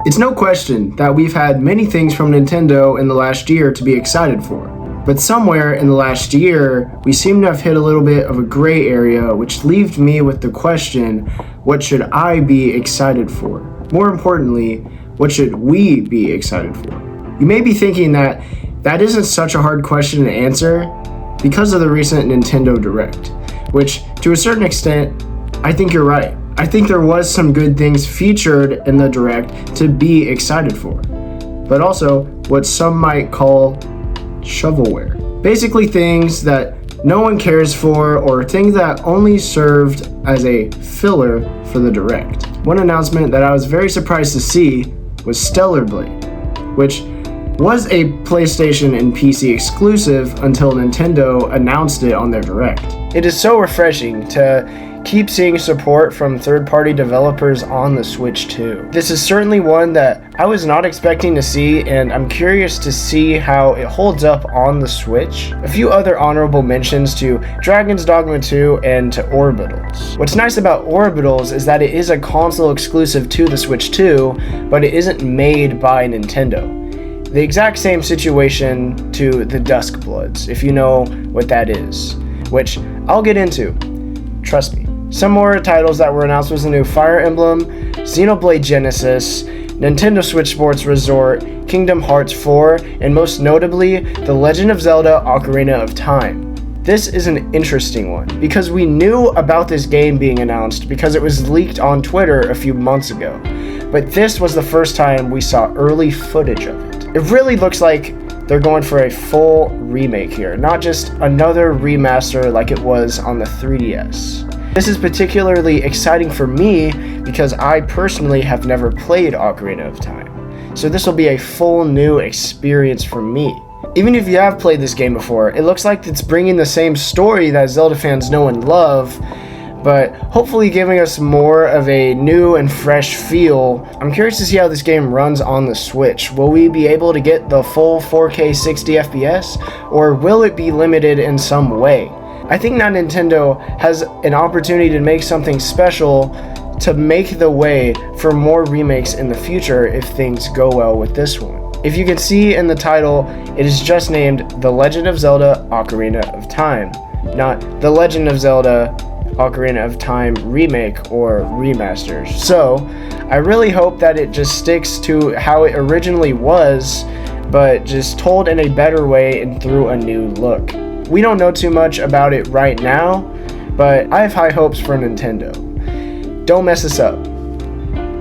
It's no question that we've had many things from Nintendo in the last year to be excited for. But somewhere in the last year, we seem to have hit a little bit of a gray area, which leaves me with the question, what should I be excited for? More importantly, what should we be excited for? You may be thinking that isn't such a hard question to answer because of the recent Nintendo Direct, which to a certain extent, I think you're right. I think there was some good things featured in the Direct to be excited for, but also what some might call shovelware. Basically things that no one cares for or things that only served as a filler for the Direct. One announcement that I was very surprised to see was Stellar Blade, which was a PlayStation and PC exclusive until Nintendo announced it on their Direct. It is so refreshing to keep seeing support from third-party developers on the Switch too. This is certainly one that I was not expecting to see, and I'm curious to see how it holds up on the Switch. A few other honorable mentions to Dragon's Dogma 2 and to Orbitals. What's nice about Orbitals is that it is a console exclusive to the Switch 2, but it isn't made by Nintendo. The exact same situation to the Duskbloods, if you know what that is, which I'll get into. Trust me. Some more titles that were announced was the new Fire Emblem, Xenoblade Genesis, Nintendo Switch Sports Resort, Kingdom Hearts 4, and most notably, The Legend of Zelda Ocarina of Time. This is an interesting one, because we knew about this game being announced because it was leaked on Twitter a few months ago, but this was the first time we saw early footage of it. It really looks like they're going for a full remake here, not just another remaster like it was on the 3DS. This is particularly exciting for me because I personally have never played Ocarina of Time, so this will be a full new experience for me. Even if you have played this game before, it looks like it's bringing the same story that Zelda fans know and love, but hopefully giving us more of a new and fresh feel. I'm curious to see how this game runs on the Switch. Will we be able to get the full 4K 60 FPS, or will it be limited in some way? I think that Nintendo has an opportunity to make something special to make the way for more remakes in the future if things go well with this one. If you can see in the title, it is just named The Legend of Zelda Ocarina of Time, not The Legend of Zelda Ocarina of Time remake or remaster. So I really hope that it just sticks to how it originally was, but just told in a better way and through a new look. We don't know too much about it right now, but I have high hopes for Nintendo. Don't mess this up,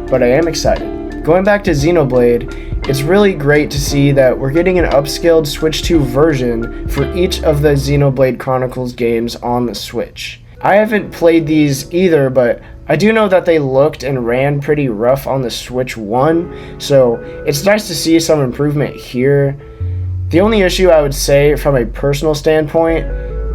but I am excited. Going back to Xenoblade, it's really great to see that we're getting an upscaled Switch 2 version for each of the Xenoblade Chronicles games on the Switch. I haven't played these either, but I do know that they looked and ran pretty rough on the Switch 1, so it's nice to see some improvement here. The only issue I would say from a personal standpoint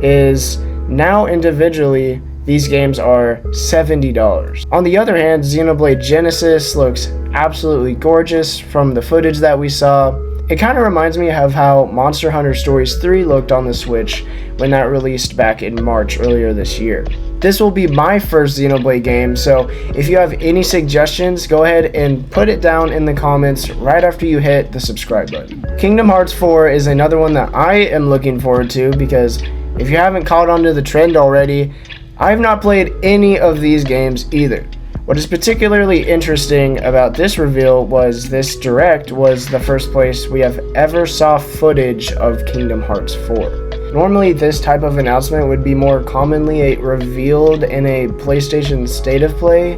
is now individually these games are $70. On the other hand, Xenoblade Genesis looks absolutely gorgeous from the footage that we saw. It kind of reminds me of how Monster Hunter Stories 3 looked on the Switch when that released back in March earlier this year. This will be my first Xenoblade game, so if you have any suggestions, go ahead and put it down in the comments right after you hit the subscribe button. Kingdom Hearts 4 is another one that I am looking forward to because if you haven't caught on to the trend already, I've not played any of these games either. What is particularly interesting about this reveal was this Direct was the first place we have ever saw footage of Kingdom Hearts 4. Normally this type of announcement would be more commonly revealed in a PlayStation State of Play,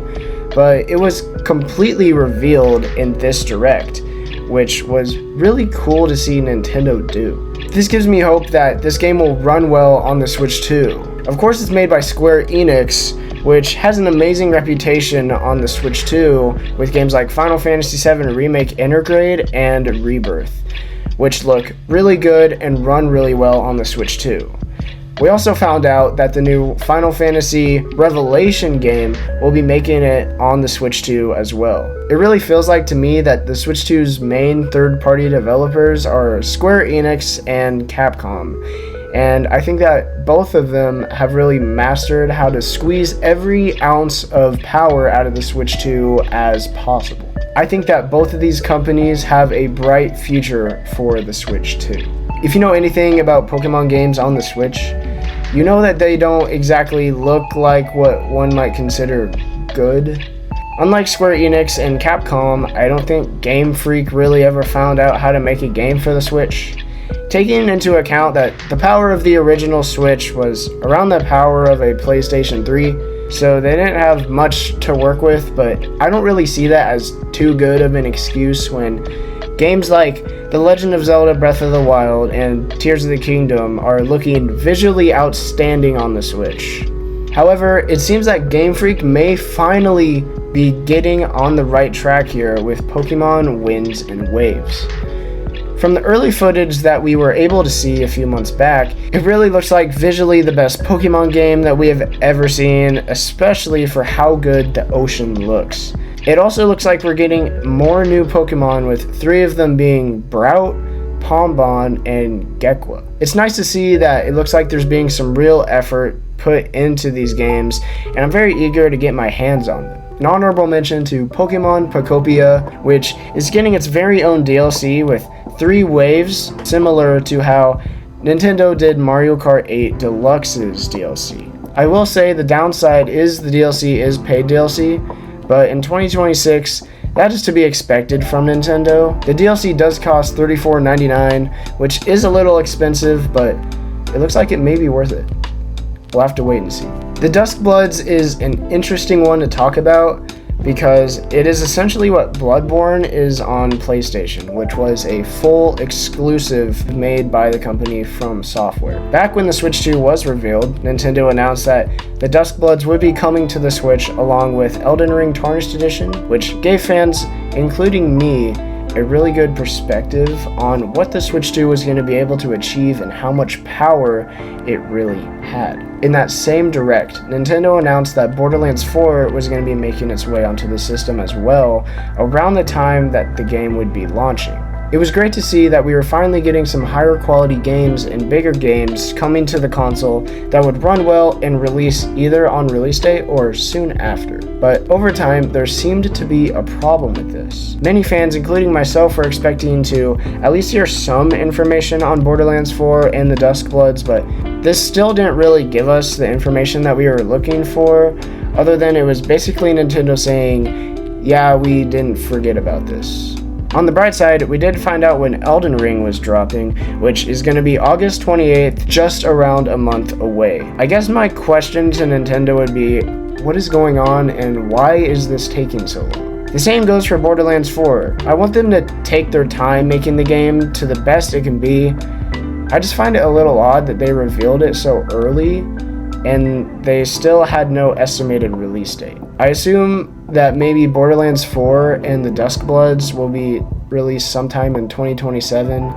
but it was completely revealed in this Direct, which was really cool to see Nintendo do. This gives me hope that this game will run well on the Switch too. Of course it's made by Square Enix, which has an amazing reputation on the Switch 2 with games like Final Fantasy VII Remake Intergrade and Rebirth, which look really good and run really well on the Switch 2. We also found out that the new Final Fantasy Revelation game will be making it on the Switch 2 as well. It really feels like to me that the Switch 2's main third-party developers are Square Enix and Capcom, and I think that both of them have really mastered how to squeeze every ounce of power out of the Switch 2 as possible. I think that both of these companies have a bright future for the Switch 2. If you know anything about Pokemon games on the Switch, you know that they don't exactly look like what one might consider good. Unlike Square Enix and Capcom, I don't think Game Freak really ever found out how to make a game for the Switch. Taking into account that the power of the original Switch was around the power of a PlayStation 3, so they didn't have much to work with, but I don't really see that as too good of an excuse when games like The Legend of Zelda Breath of the Wild and Tears of the Kingdom are looking visually outstanding on the Switch. However, it seems that Game Freak may finally be getting on the right track here with Pokemon Winds and Waves. From the early footage that we were able to see a few months back, it really looks like visually the best Pokemon game that we have ever seen, especially for how good the ocean looks. It also looks like we're getting more new Pokemon, with 3 of them being Brout, Pombon, and Gekwa. It's nice to see that it looks like there's being some real effort put into these games, and I'm very eager to get my hands on them. An honorable mention to Pokemon Pokopia, which is getting its very own DLC with 3 waves, similar to how Nintendo did Mario Kart 8 Deluxe's DLC. I will say the downside is the DLC is paid DLC, but in 2026, that is to be expected from Nintendo. The DLC does cost $34.99, which is a little expensive, but it looks like it may be worth it. We'll have to wait and see. The Duskbloods is an interesting one to talk about because it is essentially what Bloodborne is on PlayStation, which was a full exclusive made by the company From Software. Back when the Switch 2 was revealed, Nintendo announced that the Duskbloods would be coming to the Switch along with Elden Ring Tarnished Edition, which gave fans, including me, a really good perspective on what the Switch 2 was going to be able to achieve and how much power it really had. In that same direct, Nintendo announced that Borderlands 4 was going to be making its way onto the system as well, around the time that the game would be launching. It was great to see that we were finally getting some higher quality games and bigger games coming to the console that would run well and release either on release date or soon after. But over time, there seemed to be a problem with this. Many fans, including myself, were expecting to at least hear some information on Borderlands 4 and the Duskbloods, but this still didn't really give us the information that we were looking for, other than it was basically Nintendo saying, yeah, we didn't forget about this. On the bright side, we did find out when Elden Ring was dropping, which is going to be August 28th, just around a month away. I guess my question to Nintendo would be, what is going on and why is this taking so long? The same goes for Borderlands 4. I want them to take their time making the game to the best it can be. I just find it a little odd that they revealed it so early and they still had no estimated release date. I assume that maybe Borderlands 4 and the Duskbloods will be released sometime in 2027,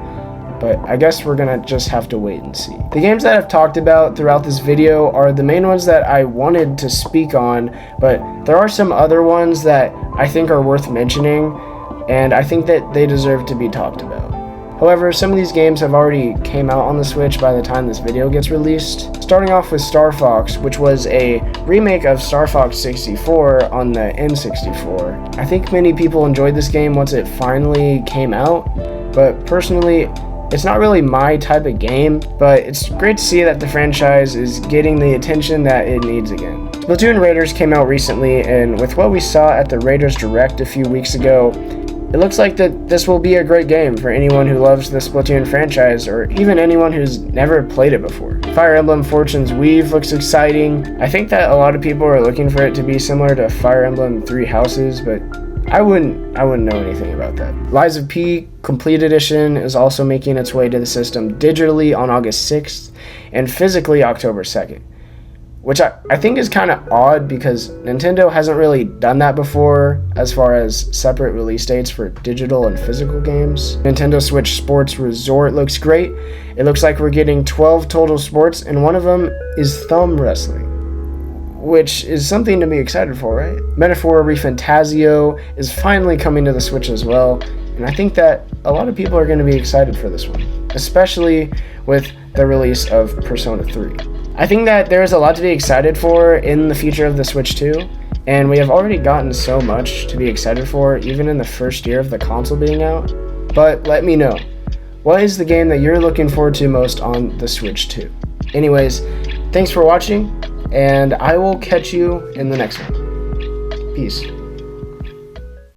but I guess we're gonna just have to wait and see. The games that I've talked about throughout this video are the main ones that I wanted to speak on, but there are some other ones that I think are worth mentioning, and I think that they deserve to be talked about. However, some of these games have already came out on the Switch by the time this video gets released. Starting off with Star Fox, which was a remake of Star Fox 64 on the N64. I think many people enjoyed this game once it finally came out, but personally, it's not really my type of game, but it's great to see that the franchise is getting the attention that it needs again. Splatoon Raiders came out recently, and with what we saw at the Raiders Direct a few weeks ago, it looks like that this will be a great game for anyone who loves the Splatoon franchise, or even anyone who's never played it before. Fire Emblem Fortune's Weave looks exciting. I think that a lot of people are looking for it to be similar to Fire Emblem Three Houses, but I wouldn't know anything about that. Lies of P Complete Edition is also making its way to the system digitally on August 6th and physically October 2nd. Which I think is kind of odd because Nintendo hasn't really done that before as far as separate release dates for digital and physical games. Nintendo Switch Sports Resort looks great. It looks like we're getting 12 total sports, and one of them is thumb wrestling, which is something to be excited for, right? Metaphor ReFantazio is finally coming to the Switch as well, and I think that a lot of people are going to be excited for this one, especially with the release of Persona 3. I think that there is a lot to be excited for in the future of the Switch 2, And we have already gotten so much to be excited for, even in the first year of the console being out. But let me know, what is the game that you're looking forward to most on the Switch 2? Anyways, thanks for watching, and I will catch you in the next one. Peace.